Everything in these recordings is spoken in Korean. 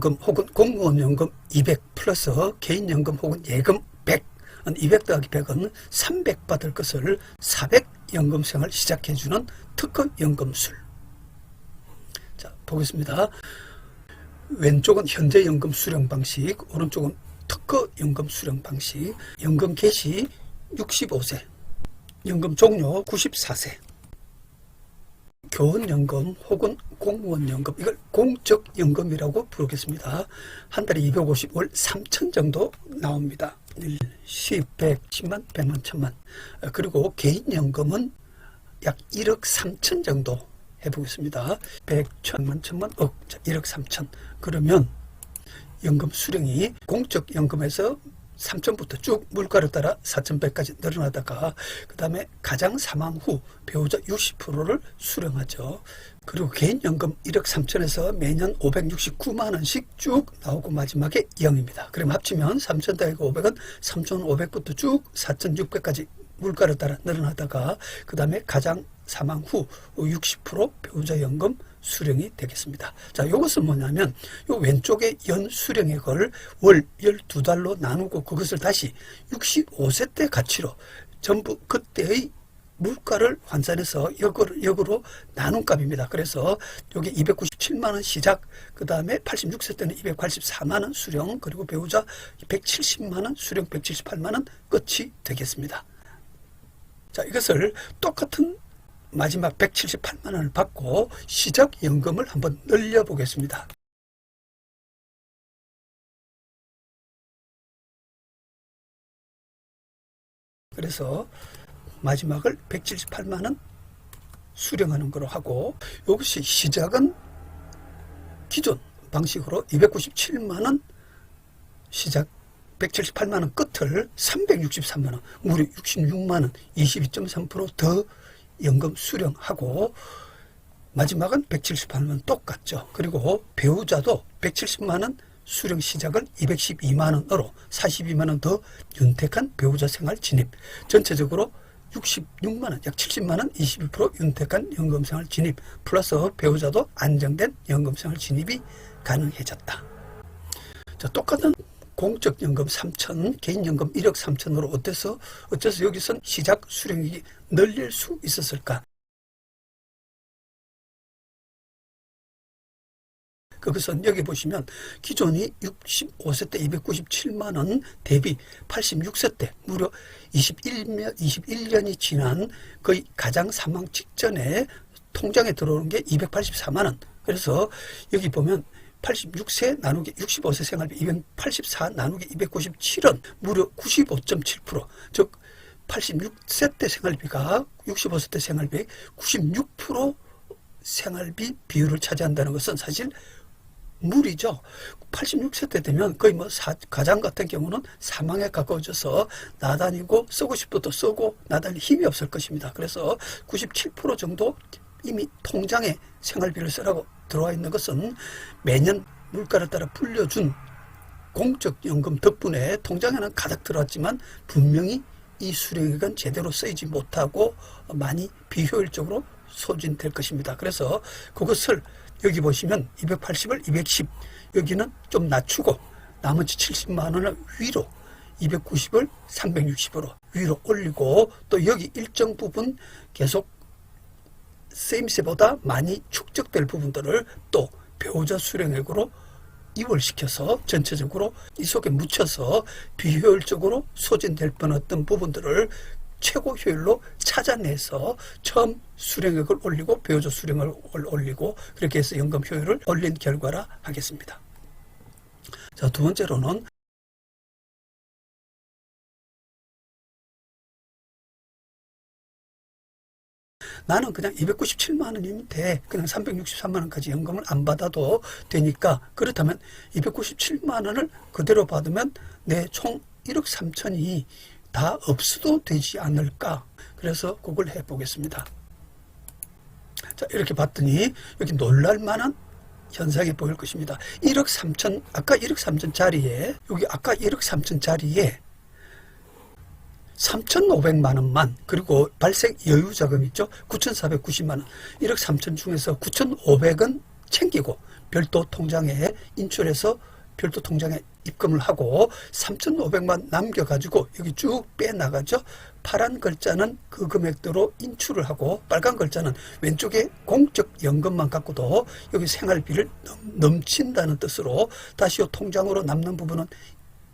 기본연금 혹은 공무원연금 200 플러스 개인연금 혹은 예금 100, 200 더하기 100은 300 받을 것을 400 연금생활 시작해주는 특허연금술. 자, 보겠습니다. 왼쪽은 현재 연금 수령 방식, 오른쪽은 특허연금 수령 방식. 연금 개시 65세, 연금 종료 94세. 교원연금 혹은 공무원연금, 이걸 공적연금이라고 부르겠습니다. 한 달에 250, 월 3천 정도 나옵니다. 10, 100, 10만, 100만, 1000만. 그리고 개인연금은 약 1억 3천 정도 해보겠습니다. 100, 1000만, 1000만, 억, 1억 3천. 그러면 연금 수령이 공적연금에서 3천부터 쭉 물가를 따라 4,100까지 늘어나다가 그 다음에 가장 사망 후 배우자 60%를 수령하죠. 그리고 개인연금 1억 3천에서 매년 569만 원씩 쭉 나오고 마지막에 0입니다. 그럼 합치면 3천 더하기 500은 3,500부터 쭉 4,600까지 물가를 따라 늘어나다가 그 다음에 가장 사망 후 60% 배우자 연금 수령이 되겠습니다. 자, 이것은 뭐냐면 요 왼쪽에 연 수령액을 월 12달로 나누고 그것을 다시 65세 때 가치로 전부 그때의 물가를 환산해서 역으로 나눈 값입니다. 그래서 여기 297만 원 시작, 그 다음에 86세 때는 284만 원 수령, 그리고 배우자 170만 원 수령, 178만 원 끝이 되겠습니다. 자, 이것을 똑같은 마지막 178만 원을 받고 시작연금을 한번 늘려보겠습니다. 그래서 마지막을 178만 원 수령하는 거로 하고, 이것이 시작은 기존 방식으로 297만 원 시작, 178만 원 끝을 363만 원, 무려 66만 원, 22.3% 더 연금 수령하고 마지막은 178만 원 똑같죠. 그리고 배우자도 170만 원 수령 시작을 212만 원으로 42만 원 더 윤택한 배우자 생활 진입. 전체적으로 66만 원, 약 70만 원, 22% 윤택한 연금 생활 진입. 플러스 배우자도 안정된 연금 생활 진입이 가능해졌다. 자, 똑같은 공적연금 3천, 개인연금 1억 3천으로 어째서 여기선 시작 수령액이 늘릴 수 있었을까? 그것은 여기 보시면 기존이 65세 때 297만 원 대비 86세 때 무려 21년이 지난 거의 가장 사망 직전에 통장에 들어오는 게 284만 원. 그래서 여기 보면 86세 나누기 65세 생활비 284 나누기 297원, 무려 95.7%. 즉 86세 때 생활비가 65세 때 생활비 96% 생활비 비율을 차지한다는 것은 사실 무리죠. 86세 때 되면 거의 가장 같은 경우는 사망에 가까워져서 나다니고 쓰고 싶어도 쓰고 나다닐 힘이 없을 것입니다. 그래서 97% 정도 이미 통장에 생활비를 쓰라고 들어와 있는 것은 매년 물가를 따라 불려준 공적연금 덕분에 통장에는 가득 들어왔지만 분명히 이 수령액은 제대로 쓰이지 못하고 많이 비효율적으로 소진될 것입니다. 그래서 그것을 여기 보시면 280을 210, 여기는 좀 낮추고 나머지 70만 원을 위로 290을 360으로 위로 올리고 또 여기 일정 부분 계속 세임세보다 많이 축적될 부분들을 또 배우자 수령액으로 이월시켜서 전체적으로 이 속에 묻혀서 비효율적으로 소진될 뻔했던 부분들을 최고 효율로 찾아내서 처음 수령액을 올리고 배우자 수령액을 올리고 그렇게 해서 연금 효율을 올린 결과라 하겠습니다. 자, 두 번째로는 나는 그냥 297만 원이면 돼. 그냥 363만 원까지 연금을 안 받아도 되니까 그렇다면 297만 원을 그대로 받으면 내 총 1억 3천이 다 없어도 되지 않을까. 그래서 그걸 해보겠습니다. 자, 이렇게 봤더니 여기 놀랄만한 현상이 보일 것입니다. 1억 3천, 아까 1억 3천 짜리에 여기 아까 1억 3천 짜리에 3,500만 원만, 그리고 발생 여유자금 있죠? 9,490만 원. 1억 3천 중에서 9,500원 챙기고 별도 통장에 인출해서 별도 통장에 입금을 하고 3,500만 남겨가지고 여기 쭉 빼나가죠. 파란 글자는 그 금액대로 인출을 하고 빨간 글자는 왼쪽에 공적연금만 갖고도 여기 생활비를 넘친다는 뜻으로 다시 이 통장으로 남는 부분은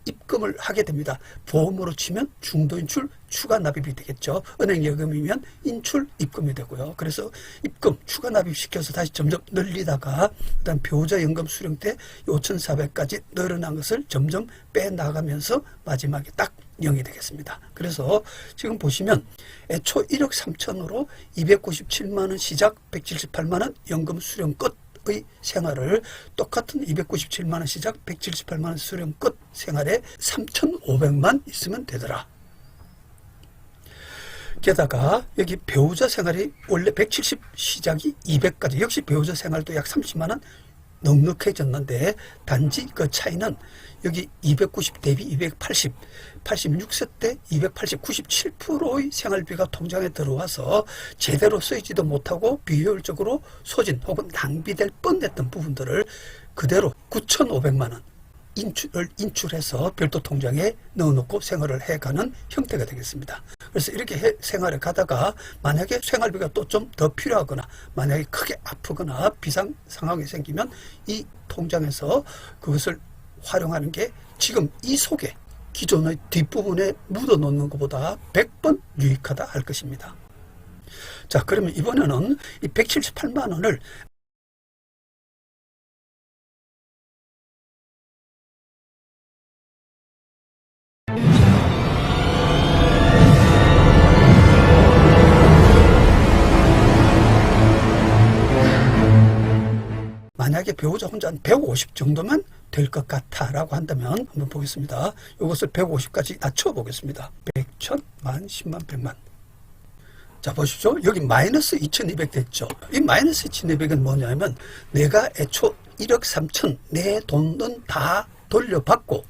입금을 하게 됩니다. 보험으로 치면 중도인출 추가 납입이 되겠죠. 은행예금이면 인출 입금이 되고요. 그래서 입금 추가 납입시켜서 다시 점점 늘리다가 일단 배우자연금 수령 때 5,400까지 늘어난 것을 점점 빼나가면서 마지막에 딱 0이 되겠습니다. 그래서 지금 보시면 애초 1억 3천으로 297만원 시작 178만원 연금 수령 끝 의 생활을 똑같은 297만원 시작 178만원 수령 끝 생활에 3,500만 있으면 되더라. 게다가 여기 배우자 생활이 원래 170 시작이 200까지 역시 배우자 생활도 약 30만원 넉넉해졌는데 단지 그 차이는 여기 290 대비 280 86세 때 280 97%의 생활비가 통장에 들어와서 제대로 쓰이지도 못하고 비효율적으로 소진 혹은 낭비될 뻔했던 부분들을 그대로 9,500만원 인출해서 별도 통장에 넣어놓고 생활을 해가는 형태가 되겠습니다. 그래서 이렇게 생활을 가다가 만약에 생활비가 또 좀 더 필요하거나 만약에 크게 아프거나 비상 상황이 생기면 이 통장에서 그것을 활용하는 게 지금 이 속에 기존의 뒷부분에 묻어놓는 것보다 100번 유익하다 할 것입니다. 자, 그러면 이번에는 이 178만 원을 만약에 배우자 혼자 한 150 정도면 될 것 같아 라고 한다면 한번 보겠습니다. 이것을 150까지 낮춰 보겠습니다. 100, 1000, 만, 10만, 100만. 자, 보십시오. 여기 마이너스 2200 됐죠. 이 마이너스 2200은 뭐냐면 내가 애초 1억 3천 내 돈은 다 돌려받고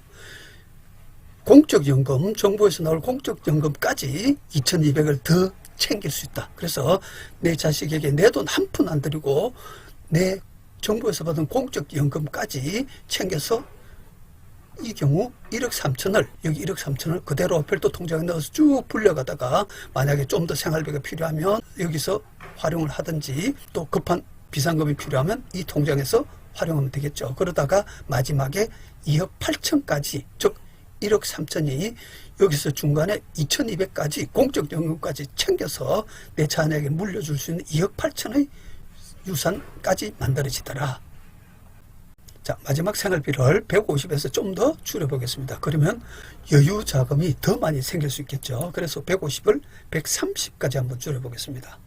공적연금, 정부에서 나올 공적연금까지 2200을 더 챙길 수 있다. 그래서 내 자식에게 내 돈 한 푼 안 드리고 내 정부에서 받은 공적연금까지 챙겨서 이 경우 1억 3천을 여기 1억 3천을 그대로 별도 통장에 넣어서 쭉 불려가다가 만약에 좀 더 생활비가 필요하면 여기서 활용을 하든지 또 급한 비상금이 필요하면 이 통장에서 활용하면 되겠죠. 그러다가 마지막에 2억 8천까지 즉 1억 3천이 여기서 중간에 2200까지 공적연금까지 챙겨서 내 자녀에게 물려줄 수 있는 2억 8천의 유산까지 만들어지더라. 자, 마지막 생활비를 150에서 좀 더 줄여보겠습니다. 그러면 여유 자금이 더 많이 생길 수 있겠죠. 그래서 150을 130까지 한번 줄여보겠습니다.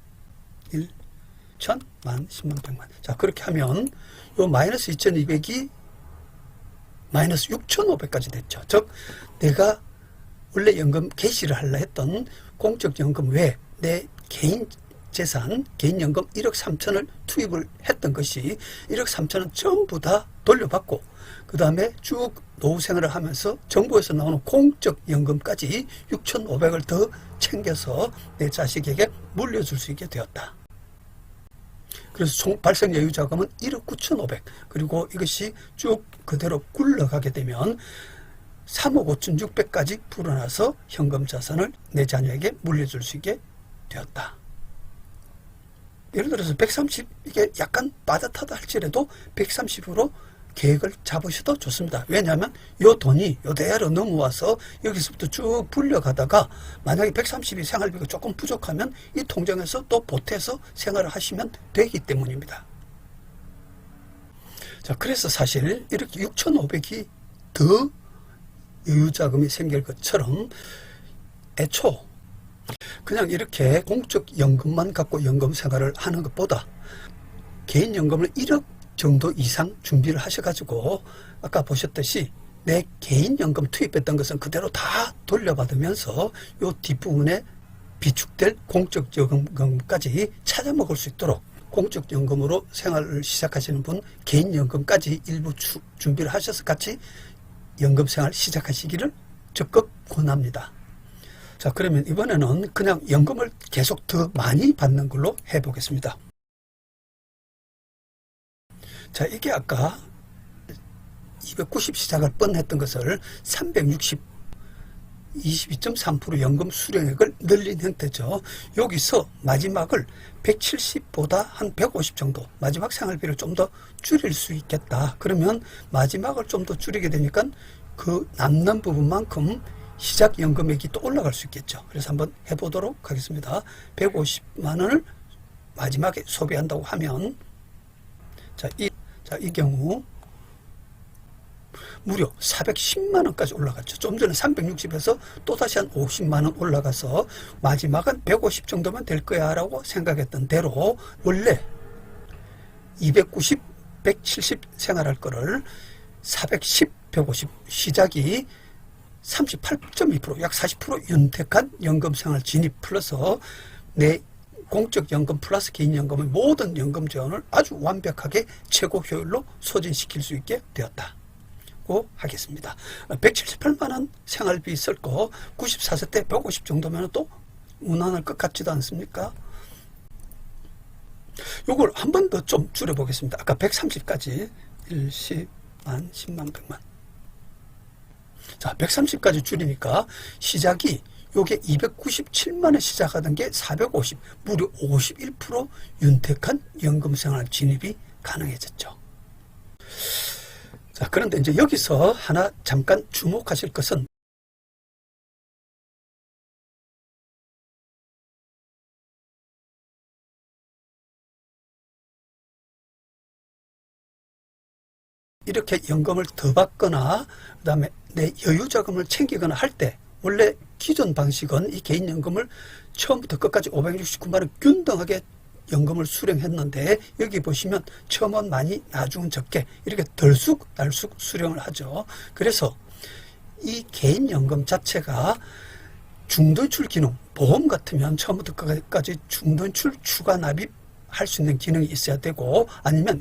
1, 1000, 만, 10만, 100만. 자, 그렇게 하면 요 마이너스 2200이 마이너스 6500까지 됐죠. 즉, 내가 원래 연금 개시를 하려 했던 공적연금 외에 내 개인 재산, 개인연금 1억 3천을 투입을 했던 것이 1억 3천은 전부 다 돌려받고 그 다음에 쭉 노후생활을 하면서 정부에서 나오는 공적연금까지 6,500을 더 챙겨서 내 자식에게 물려줄 수 있게 되었다. 그래서 총 발생 여유 자금은 1억 9,500 그리고 이것이 쭉 그대로 굴러가게 되면 3억 5,600까지 불어나서 현금 자산을 내 자녀에게 물려줄 수 있게 되었다. 예를 들어서 130 이게 약간 빠듯하다 할지라도 130으로 계획을 잡으셔도 좋습니다. 왜냐하면 이 돈이 이대로 넘어와서 여기서부터 쭉 불려가다가 만약에 130이 생활비가 조금 부족하면 이 통장에서 또 보태서 생활을 하시면 되기 때문입니다. 자, 그래서 사실 이렇게 6,500이 더 여유자금이 생길 것처럼 애초 그냥 이렇게 공적연금만 갖고 연금 생활을 하는 것보다 개인연금을 1억 정도 이상 준비를 하셔가지고 아까 보셨듯이 내 개인연금 투입했던 것은 그대로 다 돌려받으면서 요 뒷부분에 비축될 공적연금까지 찾아먹을 수 있도록 공적연금으로 생활을 시작하시는 분 개인연금까지 일부 준비를 하셔서 같이 연금생활 시작하시기를 적극 권합니다. 자, 그러면 이번에는 그냥 연금을 계속 더 많이 받는 걸로 해보겠습니다. 자, 이게 아까 290 시작할 뻔했던 것을 360 22.3% 연금 수령액을 늘린 형태죠. 여기서 마지막을 170보다 한 150 정도, 마지막 생활비를 좀 더 줄일 수 있겠다. 그러면 마지막을 좀 더 줄이게 되니까 그 남는 부분만큼 시작 연금액이 또 올라갈 수 있겠죠. 그래서 한번 해보도록 하겠습니다. 150만 원을 마지막에 소비한다고 하면, 이 경우 무려 410만 원까지 올라갔죠. 좀 전에 360에서 또다시 한 50만 원 올라가서 마지막은 150 정도면 될 거야 라고 생각했던 대로 원래 290, 170 생활할 거를 410, 150 시작이 38.2%, 약 40% 윤택한 연금생활 진입 플러스 내 공적연금 플러스 개인연금의 모든 연금 재원을 아주 완벽하게 최고 효율로 소진시킬 수 있게 되었다. 하겠습니다. 178만 원 생활비 쓸 거 94세 때 150 정도면 또 무난할 것 같지도 않습니까? 요걸 한 번 더 좀 줄여보겠습니다. 아까 130까지 1, 10, 만, 10만, 100만. 자, 130까지 줄이니까 시작이 요게 297만 원 시작하던 게 450, 무려 51% 윤택한 연금생활 진입이 가능해졌죠. 자, 그런데 이제 여기서 하나 잠깐 주목하실 것은 이렇게 연금을 더 받거나 그 다음에 내 여유자금을 챙기거나 할 때 원래 기존 방식은 이 개인연금을 처음부터 끝까지 569만 원 균등하게 연금을 수령했는데 여기 보시면 처음은 많이 나중은 적게 이렇게 덜쑥날쑥 수령을 하죠. 그래서 이 개인연금 자체가 중도출 기능, 보험 같으면 처음부터 끝까지 중도출 추가 납입할 수 있는 기능이 있어야 되고 아니면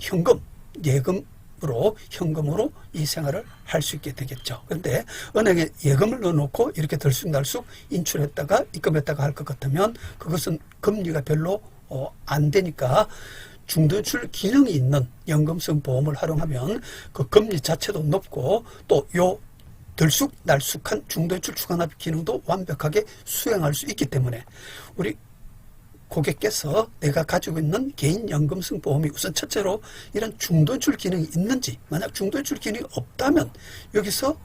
현금으로 이 생활을 할 수 있게 되겠죠. 그런데 은행에 예금을 넣어놓고 이렇게 덜쑥날쑥 인출했다가 입금했다가 할 것 같으면 그것은 금리가 별로 안 되니까 중도출 기능이 있는 연금성 보험을 활용하면 그 금리 자체도 높고 또 요 덜쑥날쑥한 중도출 추가납입 기능도 완벽하게 수행할 수 있기 때문에 우리 고객께서 내가 가지고 있는 개인연금성 보험이 우선 첫째로 이런 중도출 기능이 있는지, 만약 중도출 기능이 없다면 여기서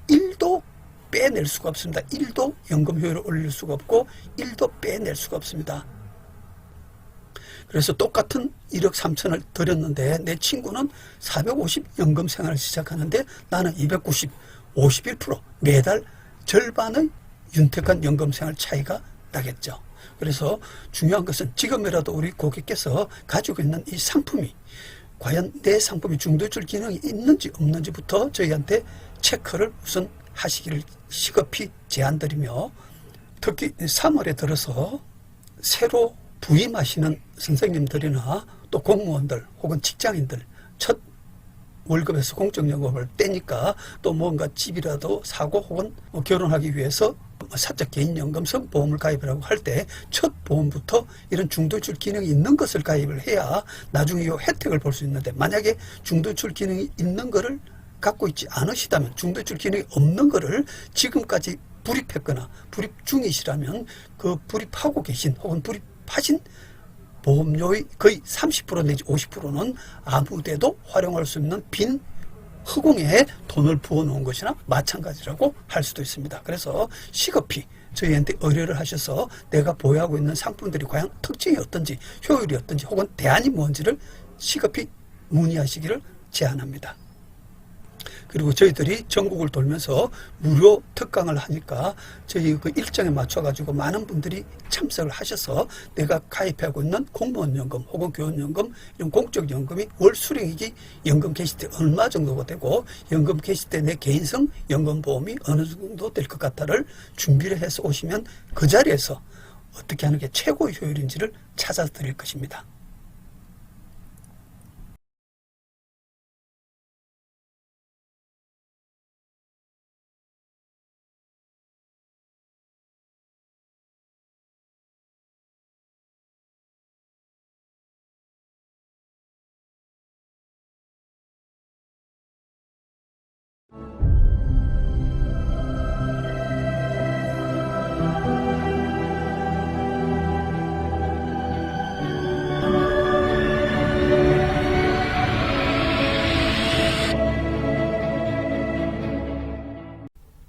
1도 빼낼 수가 없습니다. 1도 연금 효율을 올릴 수가 없고 1도 빼낼 수가 없습니다. 그래서 똑같은 1억 3천을 들였는데 내 친구는 450 연금 생활을 시작하는데 나는 290, 51% 매달 절반의 윤택한 연금 생활 차이가 나겠죠. 그래서 중요한 것은 지금이라도 우리 고객께서 가지고 있는 이 상품이 과연 내 상품이 중도출 기능이 있는지 없는지부터 저희한테 체크를 우선 하시기를 시급히 제안드리며 특히 3월에 들어서 새로 부임하시는 선생님들이나 또 공무원들 혹은 직장인들 첫 월급에서 공적연금을 떼니까 또 뭔가 집이라도 사고 혹은 결혼하기 위해서 사적 개인연금성 보험을 가입을 하고 할 때 첫 보험부터 이런 중도출 기능이 있는 것을 가입을 해야 나중에 이 혜택을 볼 수 있는데 만약에 중도출 기능이 있는 거를 갖고 있지 않으시다면 중도출 기능이 없는 거를 지금까지 불입했거나 불입 중이시라면 그 불입하고 계신 혹은 불입하신 보험료의 거의 30% 내지 50%는 아무데도 활용할 수 없는 빈 허공에 돈을 부어놓은 것이나 마찬가지라고 할 수도 있습니다. 그래서 시급히 저희한테 의뢰를 하셔서 내가 보유하고 있는 상품들이 과연 특징이 어떤지 효율이 어떤지 혹은 대안이 뭔지를 시급히 문의하시기를 제안합니다. 그리고 저희들이 전국을 돌면서 무료 특강을 하니까 저희 그 일정에 맞춰가지고 많은 분들이 참석을 하셔서 내가 가입하고 있는 공무원연금 혹은 교원연금 이런 공적연금이 월 수령액이 연금 개시 때 얼마 정도가 되고 연금 개시 때 내 개인성 연금보험이 어느 정도 될 것 같다를 준비를 해서 오시면 그 자리에서 어떻게 하는 게 최고 효율인지를 찾아드릴 것입니다.